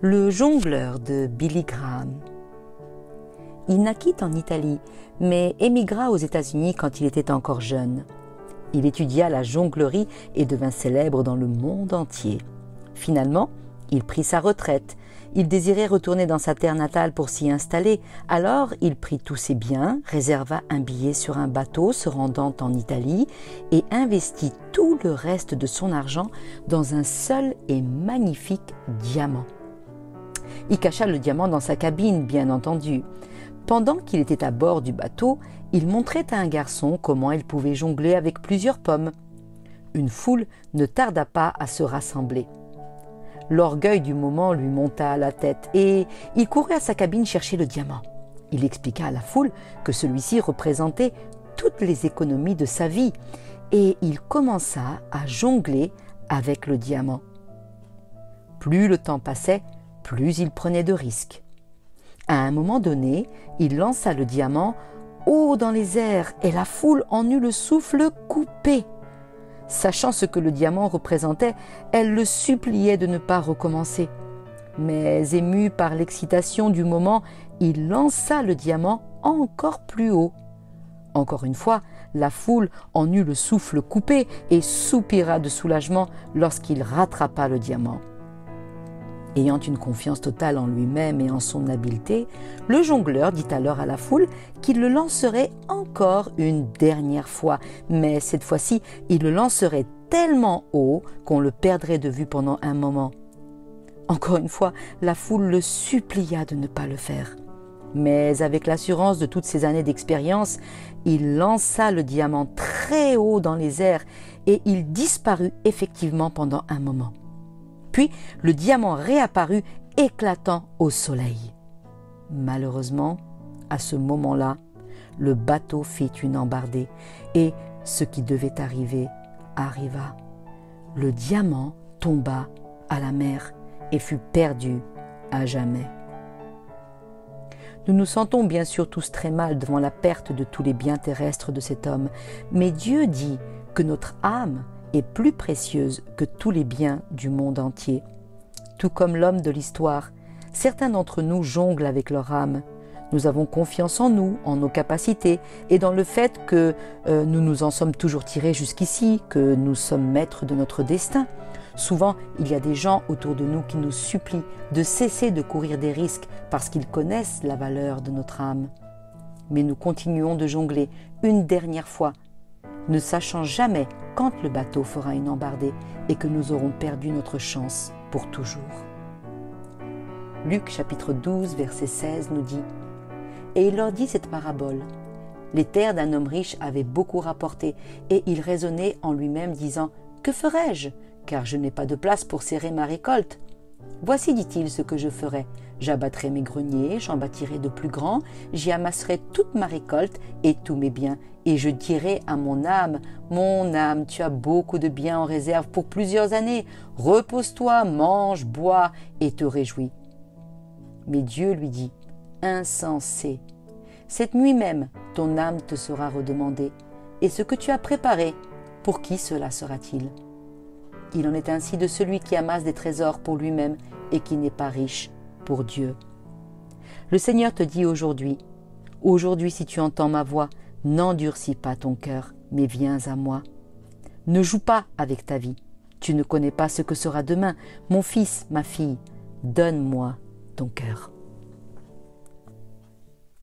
Le jongleur de Billy Graham. Il naquit en Italie, mais émigra aux États-Unis quand il était encore jeune. Il étudia la jonglerie et devint célèbre dans le monde entier. Finalement, il prit sa retraite. Il désirait retourner dans sa terre natale pour s'y installer. Alors, il prit tous ses biens, réserva un billet sur un bateau se rendant en Italie et investit tout le reste de son argent dans un seul et magnifique diamant. Il cacha le diamant dans sa cabine, bien entendu. Pendant qu'il était à bord du bateau, il montrait à un garçon comment il pouvait jongler avec plusieurs pommes. Une foule ne tarda pas à se rassembler. L'orgueil du moment lui monta à la tête et il courut à sa cabine chercher le diamant. Il expliqua à la foule que celui-ci représentait toutes les économies de sa vie et il commença à jongler avec le diamant. Plus le temps passait, plus il prenait de risques. À un moment donné, il lança le diamant haut dans les airs et la foule en eut le souffle coupé. Sachant ce que le diamant représentait, elle le suppliait de ne pas recommencer. Mais ému par l'excitation du moment, il lança le diamant encore plus haut. Encore une fois, la foule en eut le souffle coupé et soupira de soulagement lorsqu'il rattrapa le diamant. Ayant une confiance totale en lui-même et en son habileté, le jongleur dit alors à la foule qu'il le lancerait encore une dernière fois, mais cette fois-ci, il le lancerait tellement haut qu'on le perdrait de vue pendant un moment. Encore une fois, la foule le supplia de ne pas le faire. Mais avec l'assurance de toutes ces années d'expérience, il lança le diamant très haut dans les airs et il disparut effectivement pendant un moment. Puis le diamant réapparut éclatant au soleil. Malheureusement, à ce moment-là, le bateau fit une embardée et ce qui devait arriver arriva. Le diamant tomba à la mer et fut perdu à jamais. Nous nous sentons bien sûr tous très mal devant la perte de tous les biens terrestres de cet homme, mais Dieu dit que notre âme est plus précieuse que tous les biens du monde entier. Tout comme l'homme de l'histoire, certains d'entre nous jonglent avec leur âme. Nous avons confiance en nous, en nos capacités et dans le fait que nous nous en sommes toujours tirés jusqu'ici, que nous sommes maîtres de notre destin. Souvent, il y a des gens autour de nous qui nous supplient de cesser de courir des risques parce qu'ils connaissent la valeur de notre âme. Mais nous continuons de jongler une dernière fois, ne sachant jamais quand le bateau fera une embardée et que nous aurons perdu notre chance pour toujours. Luc chapitre 12 verset 16 nous dit « Et il leur dit cette parabole. Les terres d'un homme riche avaient beaucoup rapporté et il raisonnait en lui-même disant « Que ferai-je ? Car je n'ai pas de place pour serrer ma récolte. Voici, dit-il, ce que je ferai. J'abattrai mes greniers, j'en bâtirai de plus grands, j'y amasserai toute ma récolte et tous mes biens. Et je dirai à mon âme, tu as beaucoup de biens en réserve pour plusieurs années. Repose-toi, mange, bois et te réjouis. Mais Dieu lui dit, insensé, cette nuit même, ton âme te sera redemandée. Et ce que tu as préparé, pour qui cela sera-t-il ? Il en est ainsi de celui qui amasse des trésors pour lui-même et qui n'est pas riche pour Dieu. Le Seigneur te dit aujourd'hui, si tu entends ma voix, n'endurcis pas ton cœur, mais viens à moi. Ne joue pas avec ta vie. Tu ne connais pas ce que sera demain. Mon fils, ma fille, donne-moi ton cœur.